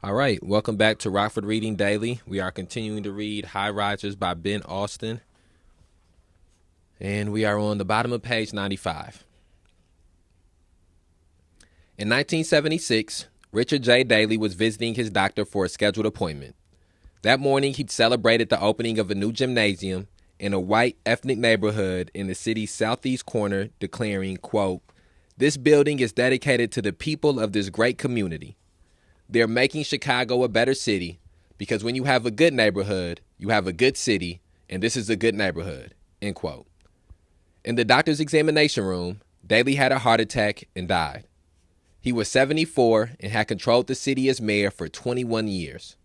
All right, welcome back to Rockford Reading Daily. We are continuing to read High Risers by Ben Austen, and we are on the bottom of page 95. In 1976, Richard J. Daley was visiting his doctor for a scheduled appointment. That morning, he celebrated the opening of a new gymnasium in a white ethnic neighborhood in the city's southeast corner, declaring, quote, "This building is dedicated to the people of this great community. They're making Chicago a better city because when you have a good neighborhood, you have a good city, and this is a good neighborhood," end quote. In the doctor's examination room, Daley had a heart attack and died. He was 74 and had controlled the city as mayor for 21 years.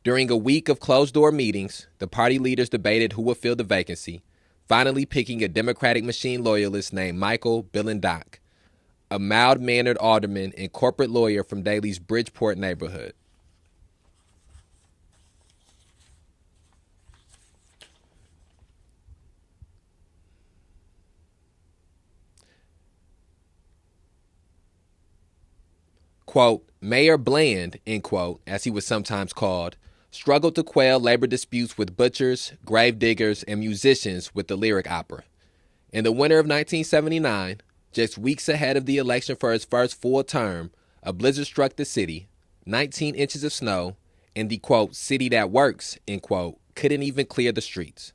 During a week of closed-door meetings, the party leaders debated who would fill the vacancy, finally picking a Democratic machine loyalist named Michael Billendock, a mild-mannered alderman and corporate lawyer from Daley's Bridgeport neighborhood. Quote, Mayor Bland, end quote, as he was sometimes called, struggled to quell labor disputes with butchers, gravediggers, and musicians with the lyric opera. In the winter of 1979, just weeks ahead of the election for his first full term, a blizzard struck the city, 19 inches of snow, and the, quote, city that works, end quote, couldn't even clear the streets.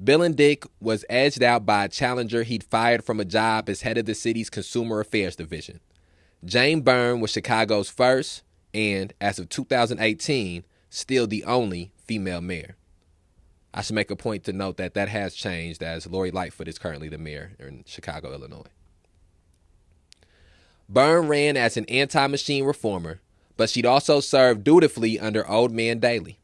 Bill and Dick was edged out by a challenger he'd fired from a job as head of the city's Consumer Affairs Division. Jane Byrne was Chicago's first and, as of 2018, still the only female mayor. I should make a point to note that that has changed as Lori Lightfoot is currently the mayor in Chicago, Illinois. Byrne ran as an anti-machine reformer, but she'd also served dutifully under Old Man Daley.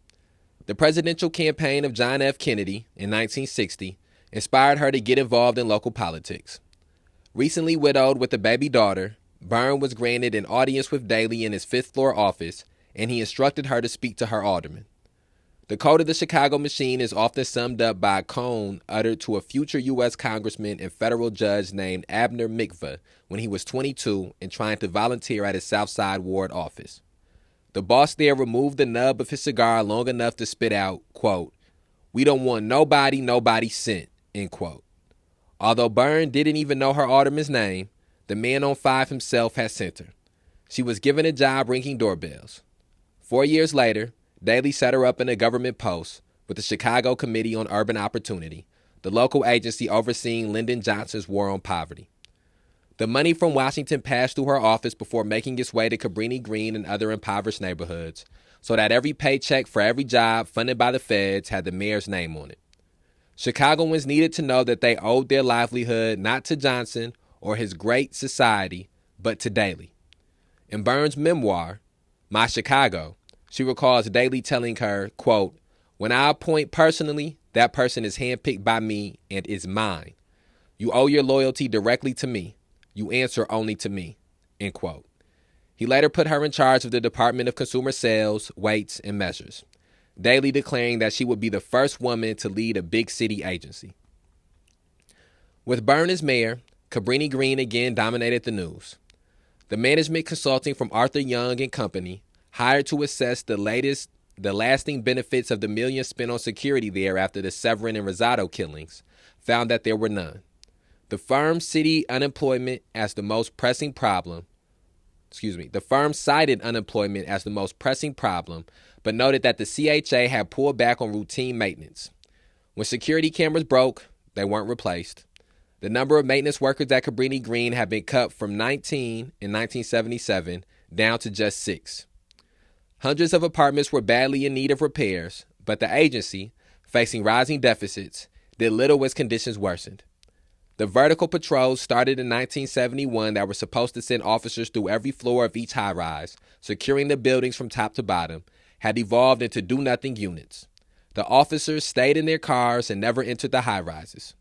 The presidential campaign of John F. Kennedy in 1960 inspired her to get involved in local politics. Recently widowed with a baby daughter, Byrne was granted an audience with Daley in his fifth-floor office, and he instructed her to speak to her alderman. The code of the Chicago machine is often summed up by a cone uttered to a future U.S. congressman and federal judge named Abner Mikva when he was 22 and trying to volunteer at his Southside Ward office. The boss there removed the nub of his cigar long enough to spit out, quote, "We don't want nobody sent," end quote. Although Byrne didn't even know her alderman's name, the man on 5 himself had sent her. She was given a job ringing doorbells. 4 years later, Daley set her up in a government post with the Chicago Committee on Urban Opportunity, the local agency overseeing Lyndon Johnson's war on poverty. The money from Washington passed through her office before making its way to Cabrini-Green and other impoverished neighborhoods, so that every paycheck for every job funded by the feds had the mayor's name on it. Chicagoans needed to know that they owed their livelihood not to Johnson or his great society, but to Daley. In Byrne's memoir, My Chicago, she recalls Daley telling her, quote, "When I appoint personally, that person is handpicked by me and is mine. You owe your loyalty directly to me. You answer only to me," end quote. He later put her in charge of the Department of Consumer Sales, Weights, and Measures, Daley declaring that she would be the first woman to lead a big city agency. With Byrne as mayor, Cabrini-Green again dominated the news. The management consulting from Arthur Young and Company, hired to assess the lasting benefits of the millions spent on security there after the Severin and Rosado killings, found that there were none. The firm cited unemployment as the most pressing problem, but noted that the CHA had pulled back on routine maintenance. When security cameras broke, they weren't replaced. The number of maintenance workers at Cabrini-Green had been cut from 19 in 1977 down to just 6. Hundreds of apartments were badly in need of repairs, but the agency, facing rising deficits, did little as conditions worsened. The vertical patrols started in 1971 that were supposed to send officers through every floor of each high-rise, securing the buildings from top to bottom, had evolved into do-nothing units. The officers stayed in their cars and never entered the high-rises.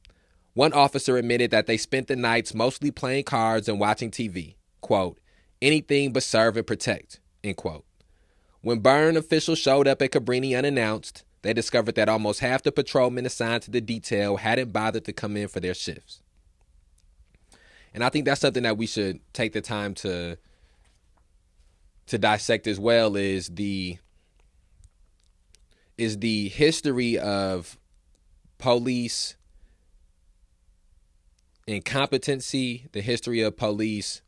One officer admitted that they spent the nights mostly playing cards and watching TV, quote, "anything but serve and protect," end quote. When Byrne officials showed up at Cabrini unannounced, they discovered that almost half the patrolmen assigned to the detail hadn't bothered to come in for their shifts. And I think that's something that we should take the time to to dissect as well is the history of police incompetency, the history of police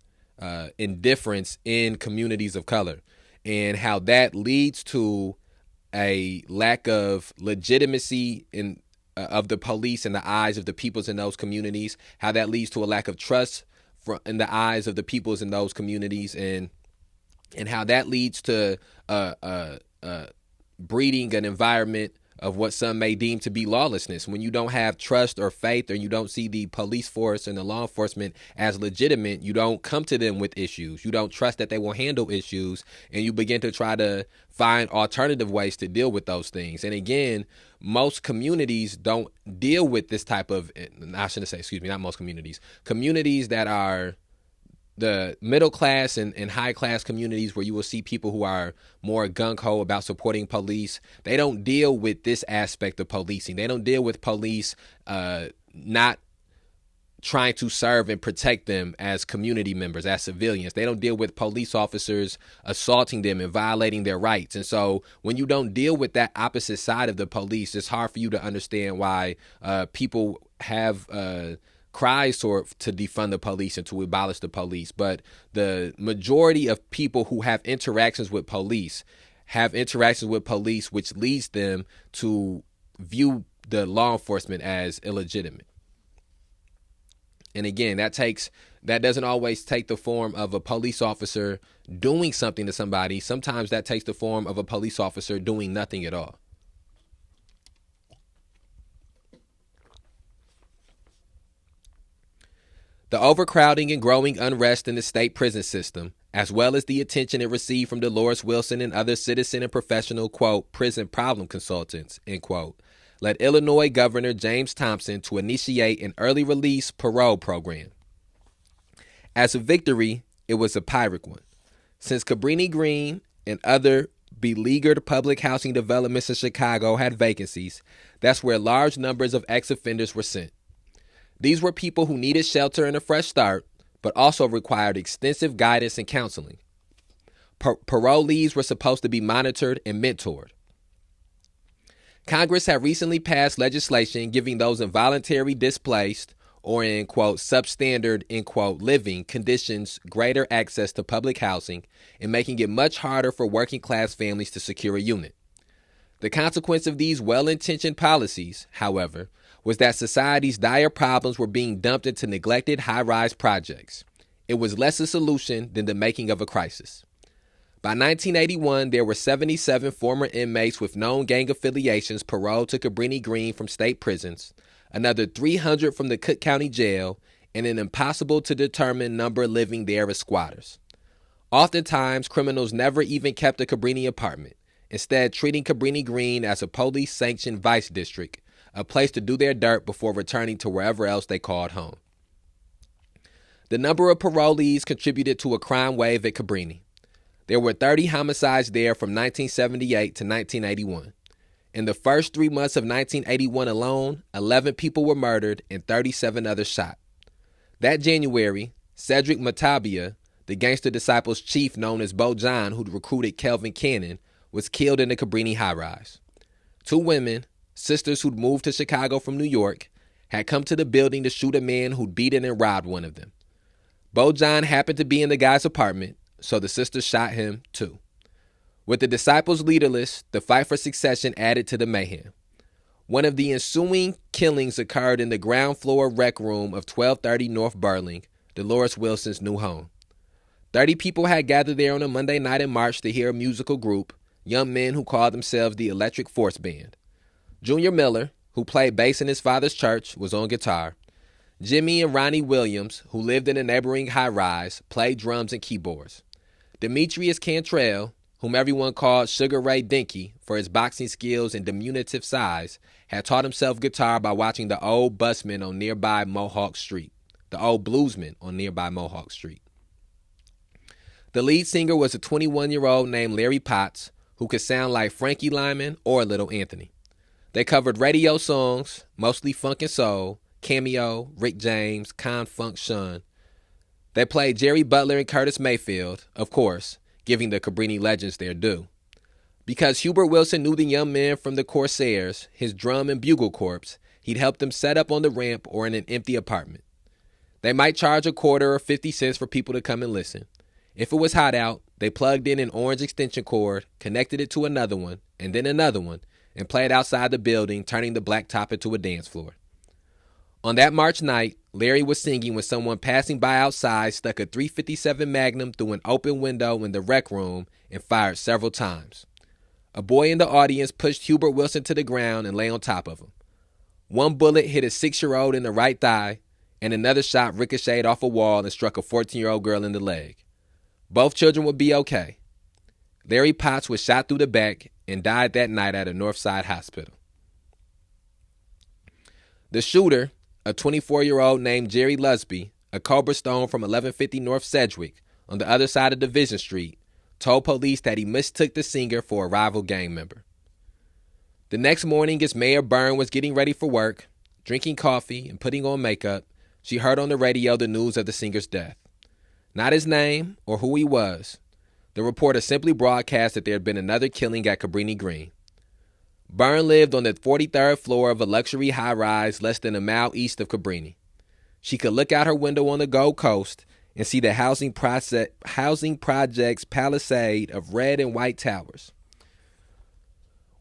indifference in communities of color, and how that leads to a lack of legitimacy of the police in the eyes of the peoples in those communities, how that leads to a lack of trust in the eyes of the peoples in those communities, and how that leads to breeding an environment of what some may deem to be lawlessness. When you don't have trust or faith, or you don't see the police force and the law enforcement as legitimate, you don't come to them with issues. You don't trust that they will handle issues, and you begin to try to find alternative ways to deal with those things. And again, most communities don't deal with this type of, I shouldn't say, excuse me, not most communities that are the middle class and high class communities, where you will see people who are more gung-ho about supporting police. They don't deal with this aspect of policing. They don't deal with police not trying to serve and protect them as community members, as civilians. They don't deal with police officers assaulting them and violating their rights. And so when you don't deal with that opposite side of the police, it's hard for you to understand why people have cries to defund the police and to abolish the police. But the majority of people who have interactions with police, which leads them to view the law enforcement as illegitimate. And again, that doesn't always take the form of a police officer doing something to somebody. Sometimes that takes the form of a police officer doing nothing at all. The overcrowding and growing unrest in the state prison system, as well as the attention it received from Dolores Wilson and other citizen and professional, quote, prison problem consultants, end quote, led Illinois Governor James Thompson to initiate an early release parole program. As a victory, it was a Pyrrhic one. Since Cabrini-Green and other beleaguered public housing developments in Chicago had vacancies, that's where large numbers of ex-offenders were sent. These were people who needed shelter and a fresh start, but also required extensive guidance and counseling. Parolees were supposed to be monitored and mentored. Congress had recently passed legislation giving those involuntary displaced or in, quote, substandard, end quote, living conditions greater access to public housing and making it much harder for working class families to secure a unit. The consequence of these well-intentioned policies, however, was that society's dire problems were being dumped into neglected high-rise projects. It was less a solution than the making of a crisis. By 1981, there were 77 former inmates with known gang affiliations paroled to Cabrini-Green from state prisons, another 300 from the Cook County Jail, and an impossible-to-determine number living there as squatters. Oftentimes, criminals never even kept a Cabrini apartment, instead treating Cabrini-Green as a police-sanctioned vice district, a place to do their dirt before returning to wherever else they called home. The number of parolees contributed to a crime wave at Cabrini. There were 30 homicides there from 1978 to 1981. In the first 3 months of 1981 alone, 11 people were murdered and 37 others shot. That January, Cedric Matabia, the Gangster Disciples chief known as Bo John, who'd recruited Kelvin Cannon, was killed in the Cabrini high-rise. 2 women, sisters who'd moved to Chicago from New York, had come to the building to shoot a man who'd beaten and robbed one of them. Bo John happened to be in the guy's apartment, so the sisters shot him too. With the disciples leaderless, the fight for succession added to the mayhem. One of the ensuing killings occurred in the ground floor rec room of 1230 North Burling, Dolores Wilson's new home. 30 people had gathered there on a Monday night in March to hear a musical group, young men who called themselves the Electric Force Band. Junior Miller, who played bass in his father's church, was on guitar. Jimmy and Ronnie Williams, who lived in a neighboring high-rise, played drums and keyboards. Demetrius Cantrell, whom everyone called Sugar Ray Dinky for his boxing skills and diminutive size, had taught himself guitar by watching the old busman on nearby Mohawk Street, the old bluesman on nearby Mohawk Street. The lead singer was a 21-year-old named Larry Potts, who could sound like Frankie Lyman or Little Anthony. They covered radio songs, mostly funk and soul, Cameo, Rick James, Con Funk Shun. They played Jerry Butler and Curtis Mayfield, of course, giving the Cabrini legends their due. Because Hubert Wilson knew the young men from the Corsairs, his drum and bugle corps, he'd help them set up on the ramp or in an empty apartment. They might charge a quarter or 50 cents for people to come and listen. If it was hot out, they plugged in an orange extension cord, connected it to another one, and then another one, and played outside the building, turning the blacktop into a dance floor. On that March night, Larry was singing when someone passing by outside stuck a .357 Magnum through an open window in the rec room and fired several times. A boy in the audience pushed Hubert Wilson to the ground and lay on top of him. One bullet hit a 6-year-old in the right thigh, and another shot ricocheted off a wall and struck a 14-year-old girl in the leg. Both children would be okay. Larry Potts was shot through the back and died that night at a Northside hospital. The shooter, a 24-year-old named Jerry Lusby, a Cobra Stone from 1150 North Sedgwick, on the other side of Division Street, told police that he mistook the singer for a rival gang member. The next morning, as Mayor Byrne was getting ready for work, drinking coffee and putting on makeup, she heard on the radio the news of the singer's death. Not his name or who he was. The reporter simply broadcast that there had been another killing at Cabrini-Green. Byrne lived on the 43rd floor of a luxury high-rise less than a mile east of Cabrini. She could look out her window on the Gold Coast and see the housing project's palisade of red and white towers.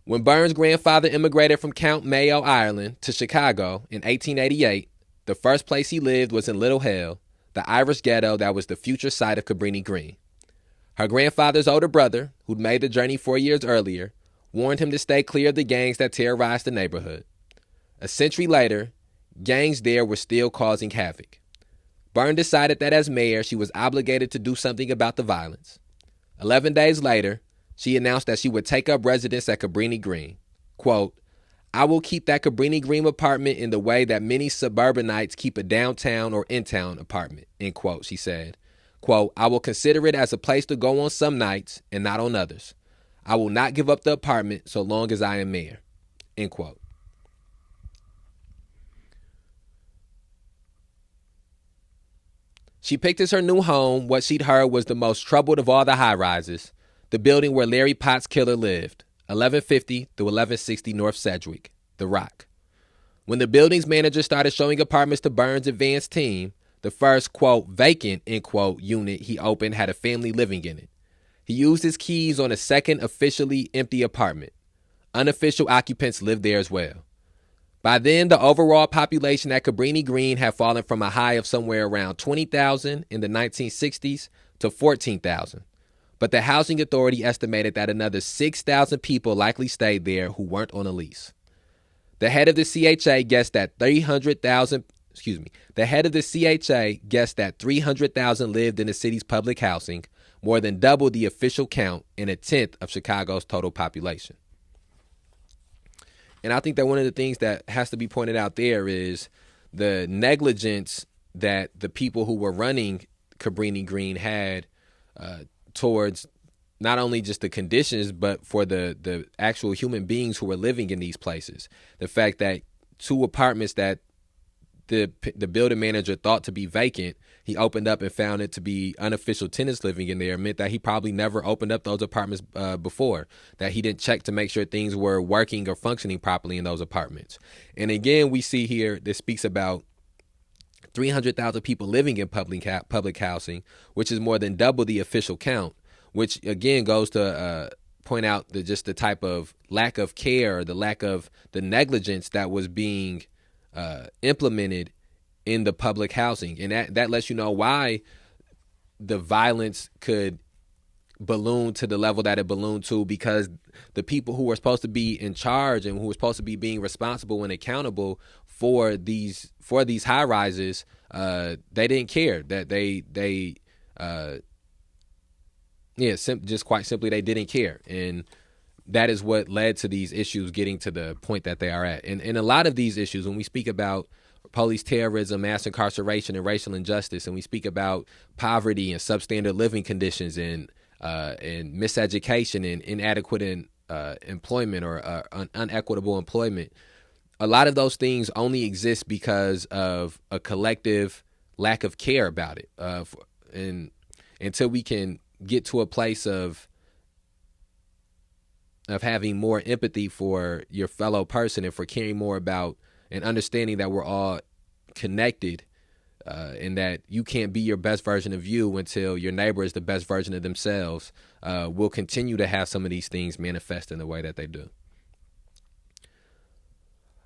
When Byrne's grandfather immigrated from Count Mayo, Ireland, to Chicago in 1888, the first place he lived was in Little Hell, the Irish ghetto that was the future site of Cabrini-Green. Her grandfather's older brother, who'd made the journey 4 years earlier, warned him to stay clear of the gangs that terrorized the neighborhood. A century later, gangs there were still causing havoc. Byrne decided that as mayor, she was obligated to do something about the violence. 11 days later, she announced that she would take up residence at Cabrini-Green. Quote, "I will keep that Cabrini-Green apartment in the way that many suburbanites keep a downtown or in-town apartment," end quote, she said. Quote, "I will consider it as a place to go on some nights and not on others. I will not give up the apartment so long as I am mayor," end quote. She picked as her new home what she'd heard was the most troubled of all the high-rises, the building where Larry Potts' killer lived, 1150 through 1160 North Sedgwick, The Rock. When the building's manager started showing apartments to Byrne's advanced team, the first, quote, vacant, end quote, unit he opened had a family living in it. He used his keys on a second officially empty apartment. Unofficial occupants lived there as well. By then, the overall population at Cabrini-Green had fallen from a high of somewhere around 20,000 in the 1960s to 14,000. But the housing authority estimated that another 6,000 people likely stayed there who weren't on a lease. The head of the CHA guessed that 300,000 lived in the city's public housing, more than double the official count and a tenth of Chicago's total population. And I think that one of the things that has to be pointed out there is the negligence that the people who were running Cabrini-Green had towards not only just the conditions, but for the actual human beings who were living in these places. The fact that 2 apartments that the building manager thought to be vacant, he opened up and found it to be unofficial tenants living in there, meant that he probably never opened up those apartments before, that he didn't check to make sure things were working or functioning properly in those apartments. And again, we see here, this speaks about 300,000 people living in public housing, which is more than double the official count, which again goes to point out just the type of lack of care, the lack of the negligence that was being implemented in the public housing. And that lets you know why the violence could balloon to the level that it ballooned to, because the people who were supposed to be in charge and who were supposed to be being responsible and accountable for these high rises, they didn't care. That just quite simply, they didn't care. And that is what led to these issues getting to the point that they are at. And a lot of these issues, when we speak about police terrorism, mass incarceration, and racial injustice, and we speak about poverty and substandard living conditions and miseducation and inadequate employment or unequitable employment, a lot of those things only exist because of a collective lack of care about it. And until we can get to a place of having more empathy for your fellow person and for caring more about and understanding that we're all connected, and that you can't be your best version of you until your neighbor is the best version of themselves, we'll continue to have some of these things manifest in the way that they do.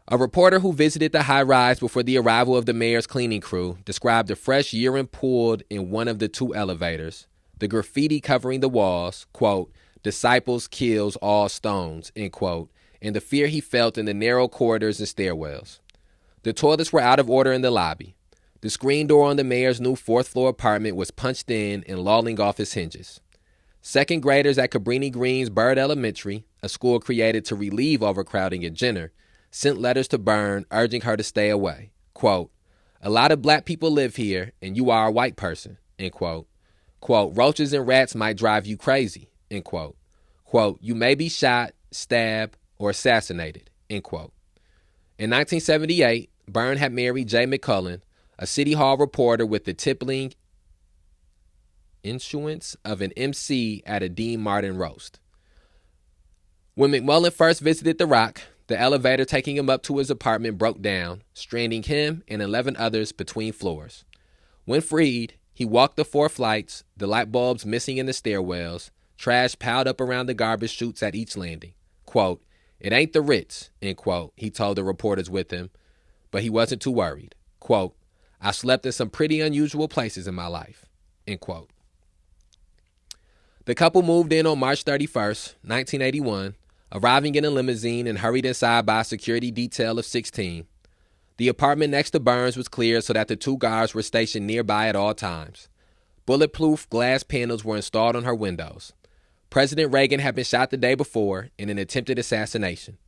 A reporter who visited the high-rise before the arrival of the mayor's cleaning crew described a fresh urine pooled in one of the two elevators, the graffiti covering the walls, quote, "Disciples kills all stones," end quote, and the fear he felt in the narrow corridors and stairwells. The toilets were out of order in the lobby. The screen door on the mayor's new fourth-floor apartment was punched in and lolling off its hinges. Second graders at Cabrini-Green's Bird Elementary, a school created to relieve overcrowding at Jenner, sent letters to Byrne urging her to stay away. Quote, "A lot of black people live here, and you are a white person," end quote. Quote, "Roaches and rats might drive you crazy," end quote. Quote, "You may be shot, stabbed, or assassinated," end quote. In 1978, Byrne had married Jay McCullen, a City Hall reporter with the tippling issuance of an MC at a Dean Martin roast. When McMullen first visited The Rock, the elevator taking him up to his apartment broke down, stranding him and 11 others between floors. When freed, he walked the 4 flights, the light bulbs missing in the stairwells, trash piled up around the garbage chutes at each landing. Quote, "It ain't the Ritz," end quote, he told the reporters with him, but he wasn't too worried. Quote, "I slept in some pretty unusual places in my life," end quote. The couple moved in on March 31st, 1981, arriving in a limousine and hurried inside by a security detail of 16. The apartment next to Burns was cleared so that the 2 guards were stationed nearby at all times. Bulletproof glass panels were installed on her windows. President Reagan had been shot the day before in an attempted assassination.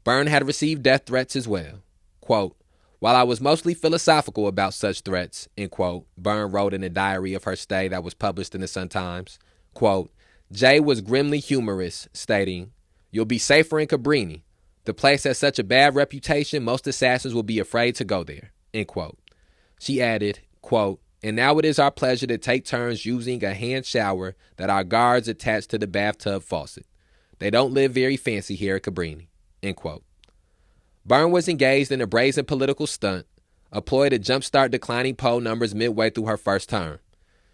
Byrne had received death threats as well. Quote, "While I was mostly philosophical about such threats," end quote, Byrne wrote in a diary of her stay that was published in the Sun-Times. Quote, "Jay was grimly humorous, stating, 'You'll be safer in Cabrini. The place has such a bad reputation, most assassins will be afraid to go there,' end quote. She added, quote, "And now it is our pleasure to take turns using a hand shower that our guards attach to the bathtub faucet. They don't live very fancy here at Cabrini," end quote. Byrne was engaged in a brazen political stunt, a ploy to jumpstart declining poll numbers midway through her first term.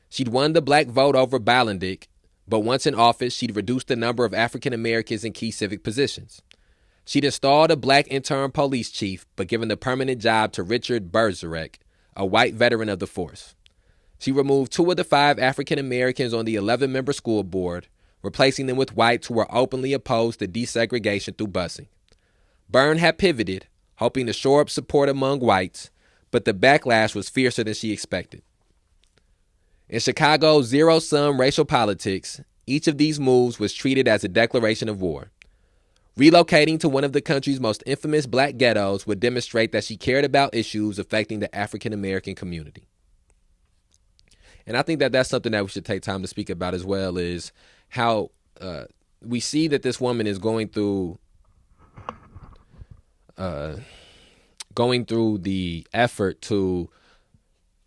She'd won the black vote over Ballendick, but once in office, she'd reduced the number of African Americans in key civic positions. She'd installed a black interim police chief, but given the permanent job to Richard Bergerac, a white veteran of the force. She removed 2 of the 5 African Americans on the 11-member school board, replacing them with whites who were openly opposed to desegregation through busing. Byrne had pivoted, hoping to shore up support among whites, but the backlash was fiercer than she expected. In Chicago's zero-sum racial politics, each of these moves was treated as a declaration of war. Relocating to one of the country's most infamous black ghettos would demonstrate that she cared about issues affecting the African American community. And I think that that's something that we should take time to speak about as well, is how we see that this woman is going through the effort to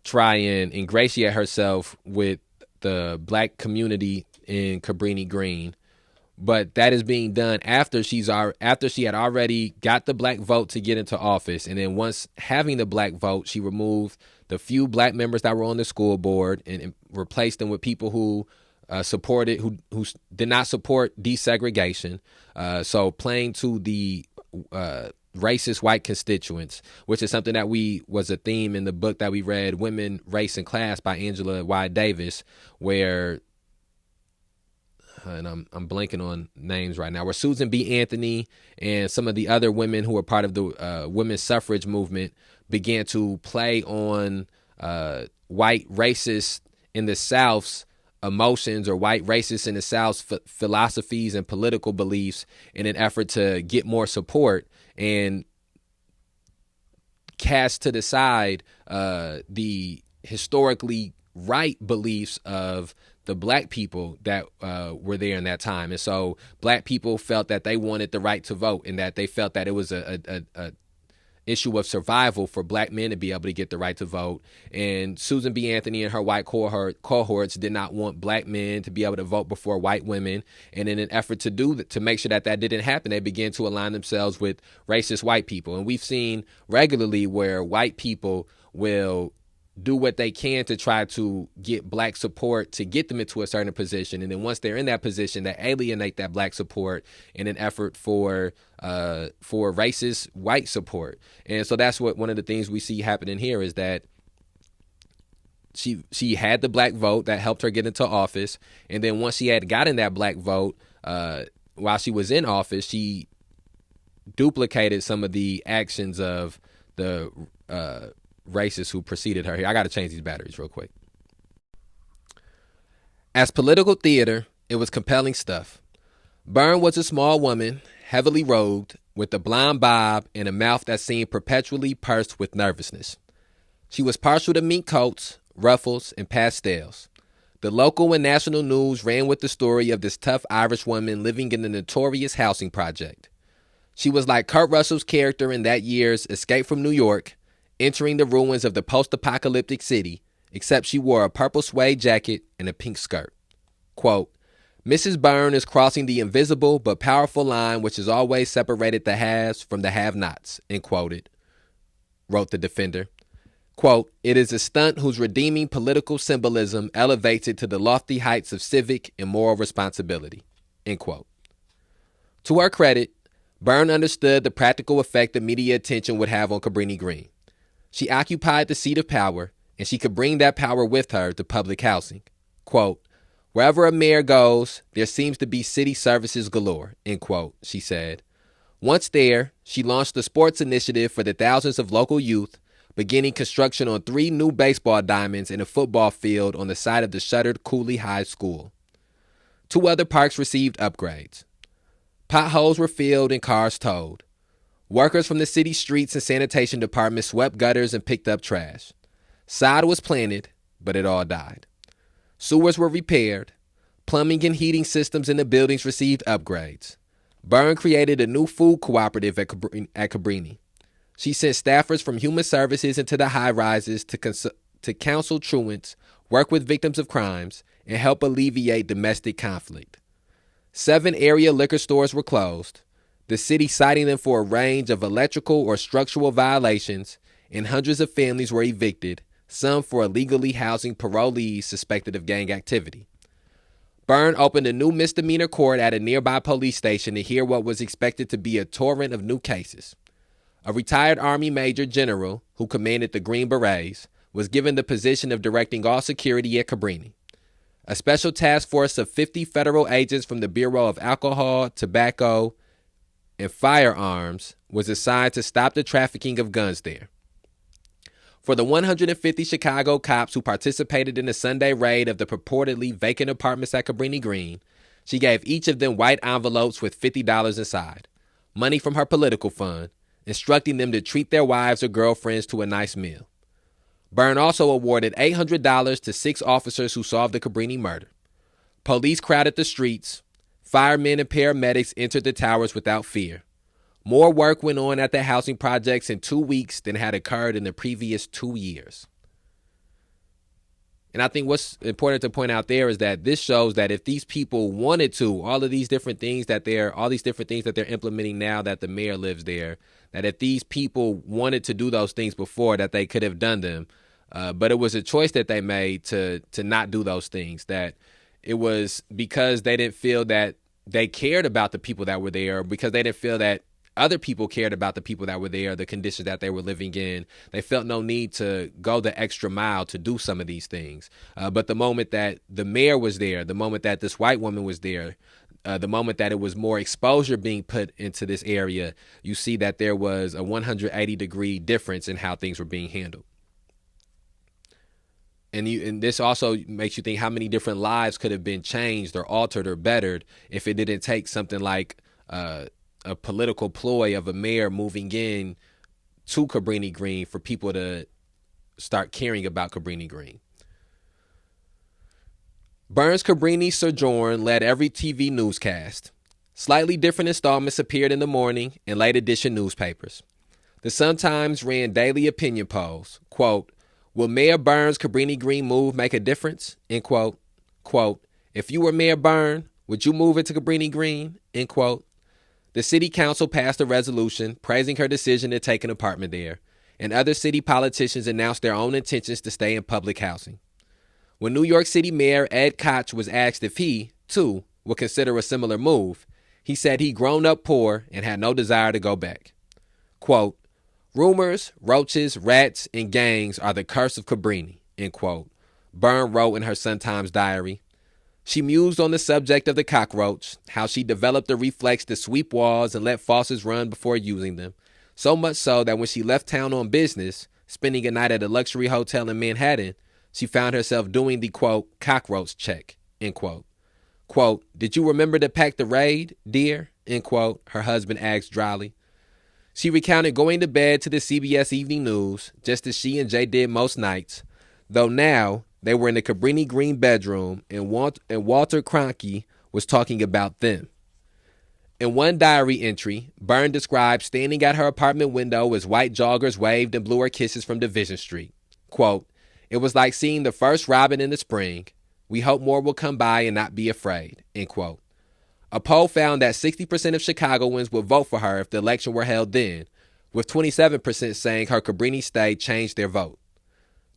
try and ingratiate herself with the black community in Cabrini-Green, but that is being done after she had already got the black vote to get into office, and then once having the black vote, she removed the few black members that were on the school board and replaced them with people who who did not support desegregation. So playing to the racist white constituents, which is something that was a theme in the book that we read, Women, Race, and Class by Angela Y. Davis, where, and I'm blanking on names right now, where Susan B. Anthony and some of the other women who were part of the women's suffrage movement began to play on white racists in the South's emotions, or white racists in the South's philosophies and political beliefs, in an effort to get more support and cast to the side the historically right beliefs of the black people that were there in that time. And so black people felt that they wanted the right to vote, and that they felt that it was issue of survival for black men to be able to get the right to vote. And Susan B. Anthony and her white cohorts did not want black men to be able to vote before white women. And in an effort to make sure that didn't happen, they began to align themselves with racist white people. And we've seen regularly where white people will do what they can to try to get black support to get them into a certain position. And then once they're in that position, they alienate that black support in an effort for racist white support. And so that's what one of the things we see happening here is that she had the black vote that helped her get into office. And then once she had gotten that black vote, while she was in office, she duplicated some of the actions of the racists who preceded her. Here, I got to change these batteries real quick. As political theater, it was compelling stuff. Byrne was a small woman, heavily robed, with a blonde bob and a mouth that seemed perpetually pursed with nervousness. She was partial to mink coats, ruffles, and pastels. The local and national news ran with the story of this tough Irish woman living in the notorious housing project. She was like Kurt Russell's character in that year's Escape from New York, entering the ruins of the post-apocalyptic city, except she wore a purple suede jacket and a pink skirt. Quote, Mrs. Byrne is crossing the invisible but powerful line which has always separated the haves from the have-nots, end quoted, wrote the Defender. Quote, it is a stunt whose redeeming political symbolism elevates it to the lofty heights of civic and moral responsibility, end quote. To her credit, Byrne understood the practical effect the media attention would have on Cabrini-Green. She occupied the seat of power, and she could bring that power with her to public housing. Quote, wherever a mayor goes, there seems to be city services galore, end quote, she said. Once there, she launched the sports initiative for the thousands of local youth, beginning construction on 3 new baseball diamonds and a football field on the site of the shuttered Cooley High School. 2 other parks received upgrades. Potholes were filled and cars towed. Workers from the city streets and sanitation department swept gutters and picked up trash. Sod was planted, but it all died. Sewers were repaired. Plumbing and heating systems in the buildings received upgrades. Byrne created a new food cooperative at Cabrini. She sent staffers from human services into the high-rises to counsel truants, work with victims of crimes, and help alleviate domestic conflict. 7 area liquor stores were closed, the city citing them for a range of electrical or structural violations, and hundreds of families were evicted, some for illegally housing parolees suspected of gang activity. Byrne opened a new misdemeanor court at a nearby police station to hear what was expected to be a torrent of new cases. A retired Army Major General, who commanded the Green Berets, was given the position of directing all security at Cabrini. A special task force of 50 federal agents from the Bureau of Alcohol, Tobacco, and Firearms was assigned to stop the trafficking of guns there. For the 150 Chicago cops who participated in the Sunday raid of the purportedly vacant apartments at Cabrini-Green, she gave each of them white envelopes with $50 inside, money from her political fund, instructing them to treat their wives or girlfriends to a nice meal. Byrne also awarded $800 to 6 officers who solved the Cabrini murder. Police crowded the streets. Firemen and paramedics entered the towers without fear. More work went on at the housing projects in 2 weeks than had occurred in the previous 2 years. And I think what's important to point out there is that this shows that if these people wanted to, all these different things that they're implementing now that the mayor lives there, that if these people wanted to do those things before, that they could have done them. But it was a choice that they made to not do those things, that it was because they didn't feel that they cared about the people that were there, because they didn't feel that other people cared about the people that were there, the conditions that they were living in. They felt no need to go the extra mile to do some of these things. But the moment that the mayor was there, the moment that this white woman was there, the moment that it was more exposure being put into this area, you see that there was a 180-degree difference in how things were being handled. And this also makes you think how many different lives could have been changed or altered or bettered if it didn't take something like a political ploy of a mayor moving in to Cabrini-Green for people to start caring about Cabrini-Green. Byrne's Cabrini sojourn led every TV newscast. Slightly different installments appeared in the morning and late edition newspapers. The Sun-Times ran daily opinion polls. Quote, will Mayor Burns' Cabrini-Green move make a difference? End quote. Quote, if you were Mayor Byrne, would you move it to Cabrini-Green? End quote. The city council passed a resolution praising her decision to take an apartment there, and other city politicians announced their own intentions to stay in public housing. When New York City Mayor Ed Koch was asked if he, too, would consider a similar move, he said he'd grown up poor and had no desire to go back. Quote, rumors, roaches, rats, and gangs are the curse of Cabrini, end quote, Byrne wrote in her Sun-Times diary. She mused on the subject of the cockroach, how she developed a reflex to sweep walls and let faucets run before using them, so much so that when she left town on business, spending a night at a luxury hotel in Manhattan, she found herself doing the, quote, cockroach check, end quote. Quote, did you remember to pack the raid, dear? End quote, her husband asked dryly. She recounted going to bed to the CBS Evening News, just as she and Jay did most nights, though now they were in the Cabrini-Green bedroom and Walter Cronkite was talking about them. In one diary entry, Byrne described standing at her apartment window as white joggers waved and blew her kisses from Division Street. Quote, it was like seeing the first robin in the spring. We hope more will come by and not be afraid, end quote. A poll found that 60% of Chicagoans would vote for her if the election were held then, with 27% saying her Cabrini stay changed their vote.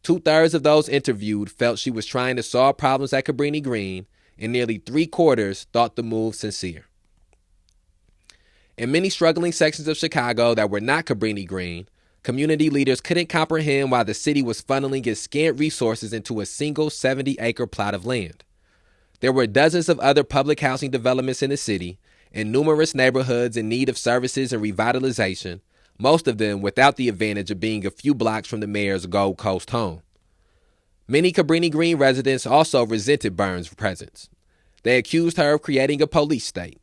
2/3 of those interviewed felt she was trying to solve problems at Cabrini-Green, and nearly 3/4 thought the move sincere. In many struggling sections of Chicago that were not Cabrini-Green, community leaders couldn't comprehend why the city was funneling its scant resources into a single 70-acre plot of land. There were dozens of other public housing developments in the city, and numerous neighborhoods in need of services and revitalization, most of them without the advantage of being a few blocks from the mayor's Gold Coast home. Many Cabrini-Green residents also resented Byrne's presence. They accused her of creating a police state.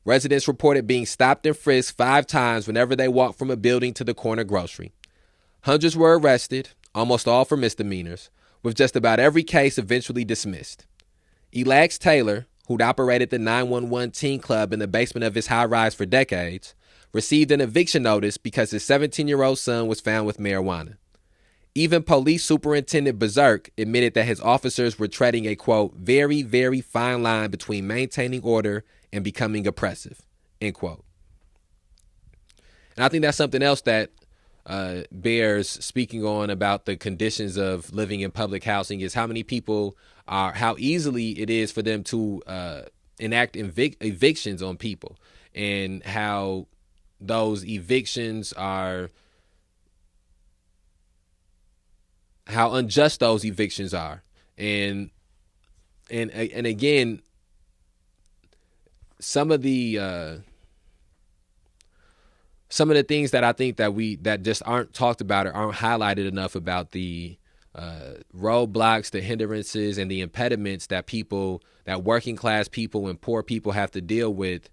Residents reported being stopped and frisked 5 times whenever they walked from a building to the corner grocery. Hundreds were arrested, almost all for misdemeanors, with just about every case eventually dismissed. Elax Taylor, who'd operated the 911 teen club in the basement of his high-rise for decades, received an eviction notice because his 17-year-old son was found with marijuana. Even Police Superintendent Berserk admitted that his officers were treading a, quote, very, very fine line between maintaining order and becoming oppressive, end quote. And I think that's something else that bears speaking on about the conditions of living in public housing is how easily it is for them to enact evictions on people, and how those evictions are, how unjust those evictions are. And again, some of the things that I think that just aren't talked about or aren't highlighted enough about the roadblocks, the hindrances, and the impediments that working class people and poor people have to deal with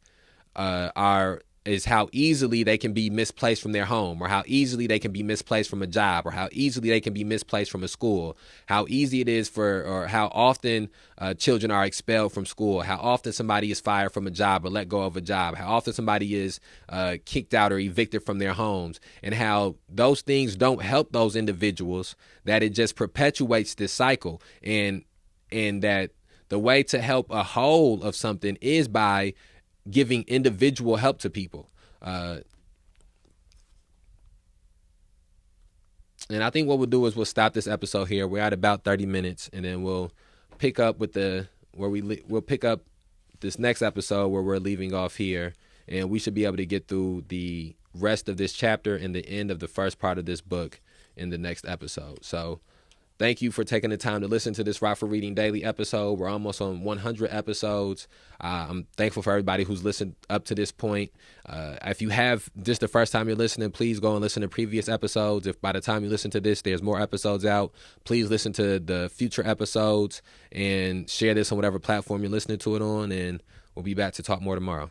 is how easily they can be misplaced from their home, or how easily they can be misplaced from a job, or how easily they can be misplaced from a school, how easy it is or how often children are expelled from school, how often somebody is fired from a job or let go of a job, how often somebody is kicked out or evicted from their homes, and how those things don't help those individuals, that it just perpetuates this cycle, and that the way to help a whole of something is by giving individual help to people. And I think what we'll do is we'll stop this episode here. We're at about 30 minutes, and then we'll pick up with we'll pick up this next episode where we're leaving off here, and we should be able to get through the rest of this chapter and the end of the first part of this book in the next episode. So thank you for taking the time to listen to this Rockford Reading Daily episode. We're almost on 100 episodes. I'm thankful for everybody who's listened up to this point. If you have just the first time you're listening, please go and listen to previous episodes. If by the time you listen to this, there's more episodes out, please listen to the future episodes and share this on whatever platform you're listening to it on. And we'll be back to talk more tomorrow.